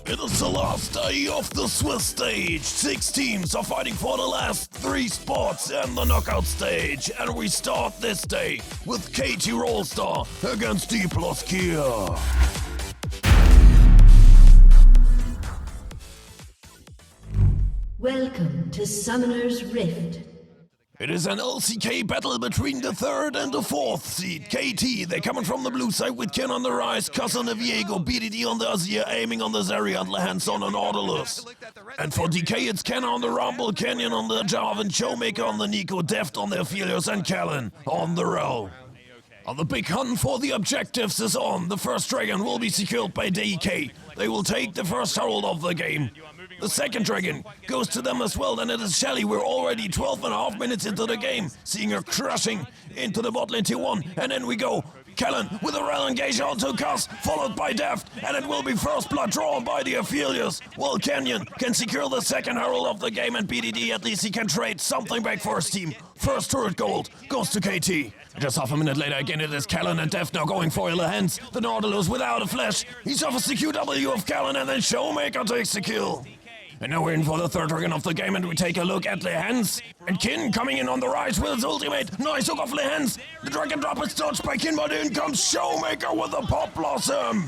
It is the last day of the Swiss stage. 6 teams are fighting for the last 3 spots in the knockout stage. And we start this day with KT Rolster against Dplus Kia. Welcome to Summoner's Rift. It is an LCK battle between the 3rd and the 4th seed. KT, they're coming from the blue side with Ken on the rise, Cuss on the Viego, BDD on the Azir, aiming on the Zeri and Lehans on the Nautilus. And for DK, it's Ken on the Rumble, Canyon on the Jarvan, Showmaker on the Nico, Deft on the Aphelios, and Callan on the Rel. The big hunt for the objectives is on. The first dragon will be secured by DK. They will take the first herald of the game. The second dragon goes to them as well, and it is Shelly. We're already 12.5 minutes into the game, seeing her crushing into the bot lane tier 1, and then we go. Callan with a Rel engage onto Cuss, followed by Deft, and it will be first blood drawn by the Aphelios. Well, Canyon can secure the second herald of the game, and BDD, at least he can trade something back for his team. First turret gold goes to KT. Just half a minute later, again, it is Callan and Deft now going for Lehans. The Nautilus without a flash. He suffers the QW of Callan, and then Showmaker takes the kill. And now we're in for the third dragon of the game, and we take a look at Lehans. And Kin coming in on the rise with his ultimate. Nice hook of Lehans. The dragon drop is dodged by Kin, but in comes Showmaker with a pop blossom.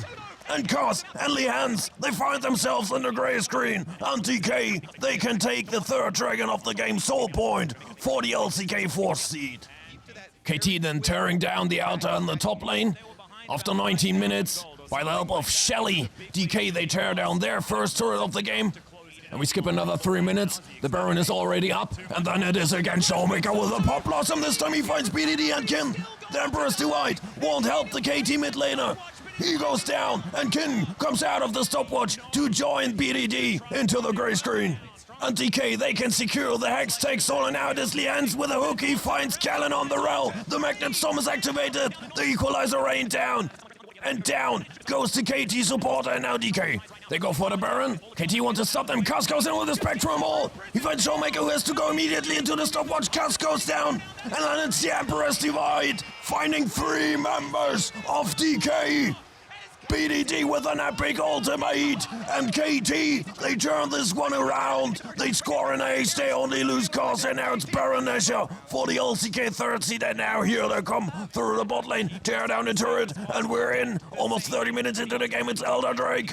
And Cuss and Lehans, they find themselves in the grey screen. And DK, they can take the third dragon of the game, Soul Point, for the LCK 4th seed. KT then tearing down the outer and the top lane. After 19 minutes, by the help of Shelly, DK, they tear down their first turret of the game. And we skip another 3 minutes. The Baron is already up. And then it is again Showmaker with a pop blossom. This time he finds BDD and Kin. The Emperor's Divide won't help the KT mid laner. He goes down, and Kin comes out of the stopwatch to join BDD into the grey screen. And DK, they can secure the Hex takes all, and now it is Lehans with a hook. He finds Callan on the Rel. The Magnet Storm is activated. The Equalizer rain down. And down goes the KT supporter, and now DK. They go for the Baron. KT wants to stop them. Cuss goes in with the Spectrum All. He finds Showmaker, who has to go immediately into the stopwatch. Cuss goes down. And then it's the Emperor's Divide, finding 3 members of DK. BDD with an epic ultimate, and KT, they turn this one around. They score an ace, they only lose Cuss, and now it's Baron Nashor for the LCK 3rd seed, and now here they come through the bot lane, tear down the turret, and we're in almost 30 minutes into the game. It's Elder Drake.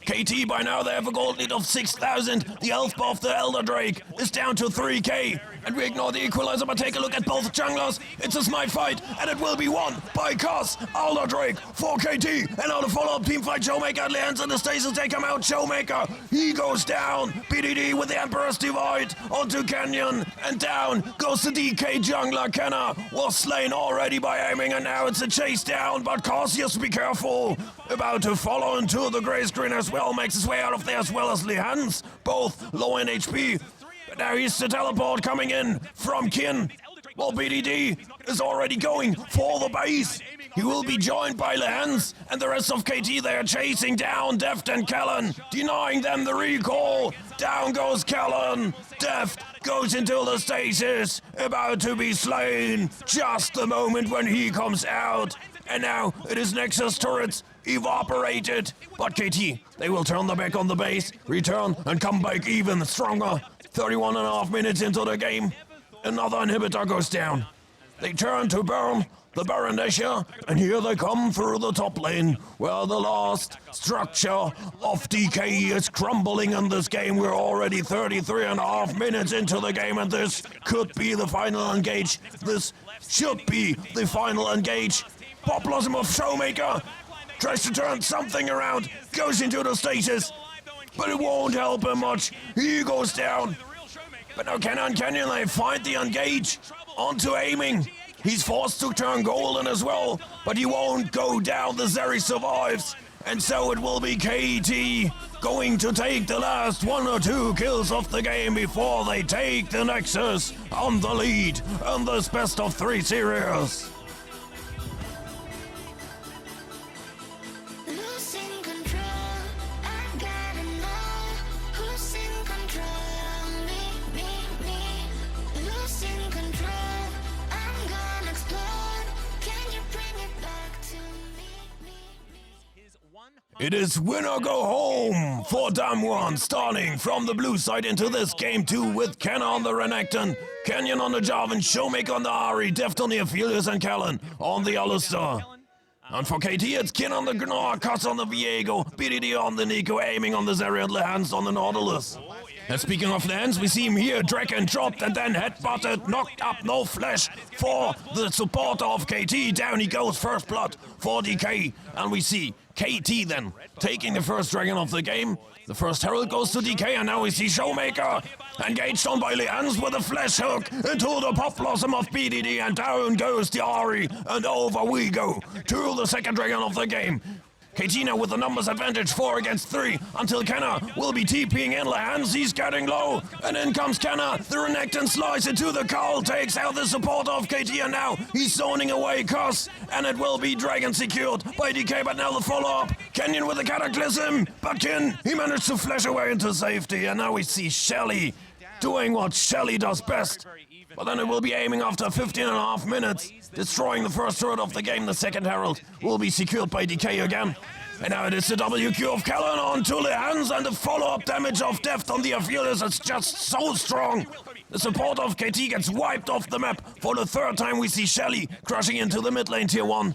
KT, by now they have a gold lead of 6,000. The health bar of the Elder Drake is down to 3k. And we ignore the Equalizer, but take a look at both junglers. It's a smite fight, and it will be won by Cuss. Elder Drake for KT. And now the follow-up team fight. Showmaker and Lehans in the stasis take him out. Showmaker, he goes down. BDD with the Emperor's Divide onto Canyon. And down goes the DK jungler. Kenna was slain already by aiming, and now it's a chase down. But Cuss, just be careful. About to follow into the grey screen as well. Makes his way out of there as well as Lehans. Both low in HP. But now he's the teleport coming in from Kin. Well, BDD is already going for the base. He will be joined by Lehans, and the rest of KT, they are chasing down Deft and Callan, denying them the recall. Down goes Callan. Deft goes into the stasis, about to be slain. Just the moment when he comes out. And now it is Nexus turrets evaporated. But KT, they will turn their back on the base, return, and come back even stronger. 31.5 minutes into the game, another inhibitor goes down. They turn to burn the Baron Nashor, and here they come through the top lane, where the last structure of DK is crumbling in this game. We're already 33.5 minutes into the game, and this could be the final engage. This should be the final engage. Pop Blossom of Showmaker tries to turn something around, goes into the stasis, but it won't help him much. He goes down. But now Cannon Canyon, they find the engage onto aiming. He's forced to turn golden as well, but he won't go down. The Zeri survives. And so it will be KT going to take the last 1 or 2 kills of the game before they take the Nexus on the lead in this best of 3 series. It is win or go home for Damwon, starting from the blue side into this game 2 with Kenna on the Renekton, Canyon on the Jarvan, Showmaker on the Ari, Deft on the Aphelios, and Callan on the Rolster. And for KT, it's Kin on the Gnar, Cuss on the Viego, BDD on the Nico, aiming on the Zarya, and Lehans on the Nautilus. And speaking of Lehans, we see him here, Dragon dropped and then headbutted, knocked up, no flash for the supporter of KT. Down he goes, first blood for DK. And we see KT then taking the first Dragon of the game. The first Herald goes to DK, and now we see Showmaker engaged on by Lehans with a flash hook into the Pop Blossom of BDD, and down goes the Ari, and over we go to the second Dragon of the game. KT now with the numbers advantage, 4 against 3, until Kenna will be TPing in Lehans. He's getting low, and in comes Kenna. The Renekton slice into the Carl, takes out the supporter of KT, and now he's zoning away Cuss, and it will be Dragon secured by DK, but now the follow-up. Canyon with the Cataclysm, but Kin, he managed to flash away into safety, and now we see Shelly doing what Shelly does best. But then it will be aiming after 15.5 minutes, destroying the first turret of the game. The second Herald will be secured by DK again. And now it is the WQ of Callan on to Lehans, and the follow-up damage of Deft on the Aphelios is just so strong. The support of KT gets wiped off the map. For the third time we see Shelly crushing into the mid lane tier 1.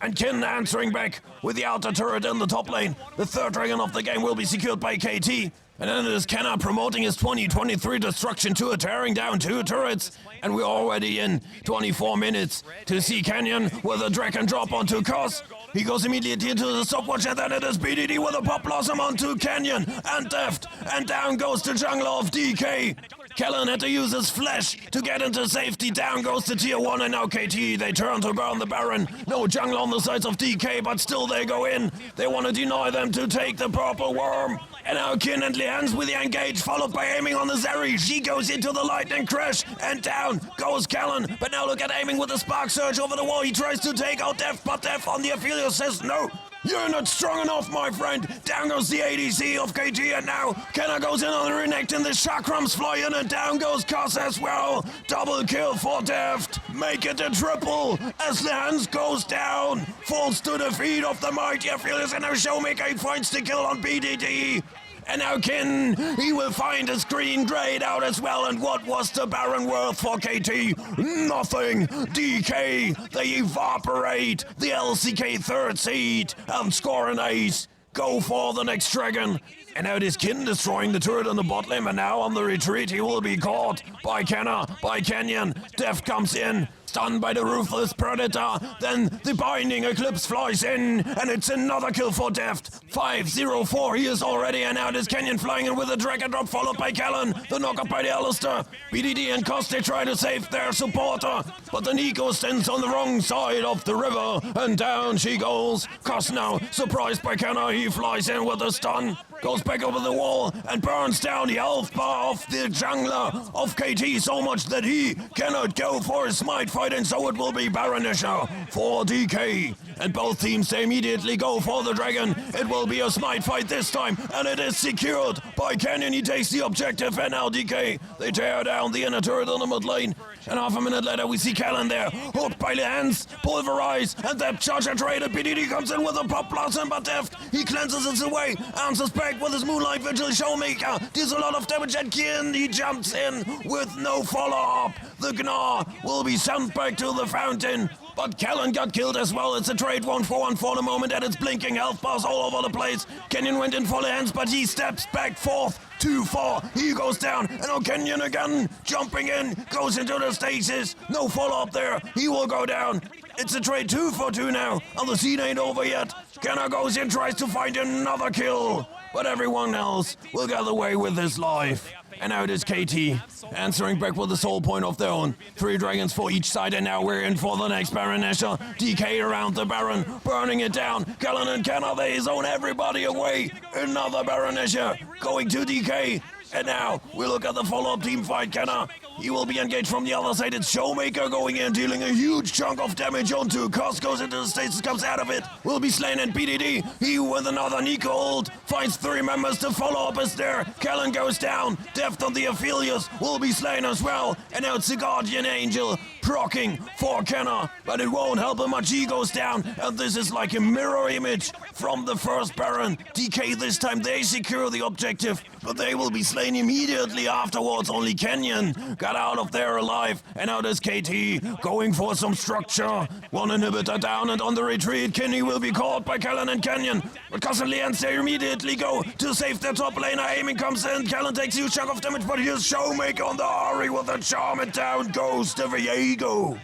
And Kin answering back with the outer turret in the top lane. The third Dragon of the game will be secured by KT. And then it is Kenna promoting his 2023 Destruction Tour, tearing down 2 turrets. And we're already in 24 minutes to see Canyon with a Dragon drop onto Cuss. He goes immediately into the stopwatch, and then it is BDD with a Pop Blossom onto Canyon and Deft. And down goes the jungler of DK. Callan had to use his flash to get into safety. Down goes the tier 1, and now KT, they turn to burn the Baron. No jungler on the sides of DK, but still they go in. They want to deny them to take the purple worm. And now Kin and Lehans with the engage, followed by aiming on the Zeri. She goes into the lightning crash, and down goes Callan. But now look at aiming with the spark surge over the wall. He tries to take out Deft, but Deft on the Aphelios says no. You're not strong enough, my friend. Down goes the ADC of KT, and now Kenna goes in on the Renekton. The chakrams fly in, and down goes Cuss as well. Double kill for Deft. Make it a triple as Lehans goes down. Falls to the feet of the mighty Aphelios, and now Showmaker finds the kill on BDD. And now Kin, he will find his green grade out as well. And what was the Baron worth for KT? Nothing. DK, they evaporate the LCK third seed and score an ace. Go for the next Dragon. And now it is Kin destroying the turret on the bot lane, and now on the retreat he will be caught by Kenna, by Canyon. Deft comes in, stunned by the Ruthless Predator. Then the Binding Eclipse flies in, and it's another kill for Deft. 5-0-4 he is already, and now it is Canyon flying in with a Dragon drop, followed by Callan. The knockup by the Rolster. BDD and Cuss, they try to save their supporter, but the Nico stands on the wrong side of the river, and down she goes. Cuss now, surprised by Kenna, he flies in with a stun. Goes back over the wall and burns down the health bar of the jungler of KT so much that he cannot go for a smite fight, and so it will be Baronisher for DK. And both teams, they immediately go for the Dragon. It will be a smite fight this time, and it is secured by Canyon. He takes the objective, and now DK, they tear down the inner turret on the mid lane. And half a minute later, we see Callan there, hooked by Lehans, pulverize, and that charger traded. BDD comes in with a Pop Blossom, but Deft, he cleanses it away, answers back with his Moonlight Vigil. Showmaker deals a lot of damage, and Kin, he jumps in with no follow-up. The Gnar will be sent back to the fountain, but Callan got killed as well. It's a trade 1-for-1 for the moment, and it's blinking health bars all over the place. Canyon went in for Lehans, but he steps back forth. 2-4, he goes down, and now Canyon again, jumping in, goes into the stasis. No follow-up there, he will go down. It's a trade 2-for-2 now, and the scene ain't over yet. Kenna goes in, tries to find another kill, but everyone else will get away with his life. And now it is KT, answering back with a soul point of their own. 3 Dragons for each side, and now we're in for the next Baronisher. DK around the Baron, burning it down. Callan and Kenna, they zone everybody away. Another Baronisher going to DK. And now we look at the follow-up team fight. Kenna, he will be engaged from the other side. It's Showmaker going in, dealing a huge chunk of damage onto Cuss, goes into the stasis, comes out of it, will be slain, and BDD, he with another Nico ult, finds 3 members. To follow up is there. Callan goes down, Deft on the Aphelios will be slain as well, and now it's the Guardian Angel procking for Kenner, but it won't help him much. He goes down, and this is like a mirror image from the first Baron. DK this time, they secure the objective, but they will be slain immediately afterwards. Only Kenyon got out of there alive, and now there's KT going for some structure. One inhibitor down and on the retreat. Kinney will be caught by Callan and Kenyon, but Cousin Lians, they immediately go to save their top laner. Aiming comes in, Callan takes a huge chunk of damage, but here's Showmaker on the Ari with a charm, and down goes the Viego.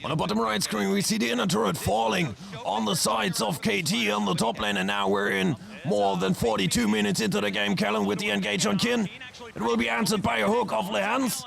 On the bottom right screen, we see the inner turret falling on the sides of KT on the top lane, and now we're in more than 42 minutes into the game. Callan with the engage on Kin. It will be answered by a hook of Lehans.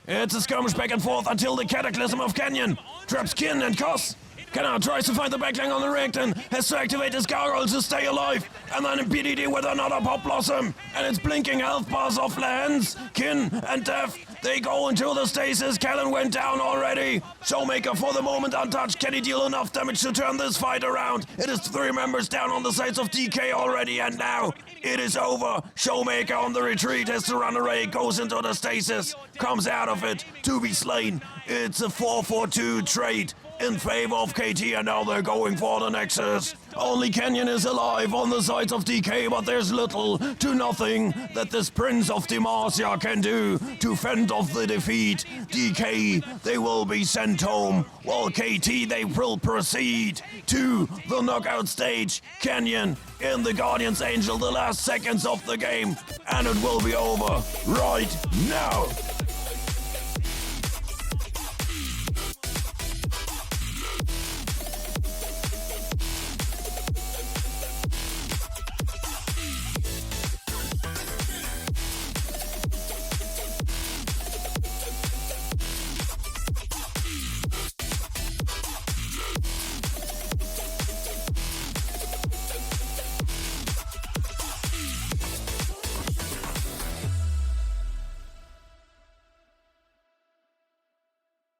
It's a skirmish back and forth until the Cataclysm of Canyon traps Kin and Koss. Kenner tries to find the backline on the Reacton, has to activate his gargoyle to stay alive, and then a PDD with another Pop Blossom, and it's blinking health bars off Lehans. Kin and Def, they go into the stasis. Callan went down already. Showmaker for the moment untouched. Can he deal enough damage to turn this fight around? It is 3 members down on the sides of DK already, and now it is over. Showmaker on the retreat has to run away, goes into the stasis, comes out of it to be slain. It's a 4-4-2 trade in favor of KT, and now they're going for the Nexus. Only Kenyon is alive on the sides of DK, but there's little to nothing that this Prince of Demacia can do to fend off the defeat. DK, they will be sent home, while KT, they will proceed to the knockout stage. Kenyon in the Guardian's Angel, the last seconds of the game, and it will be over right now.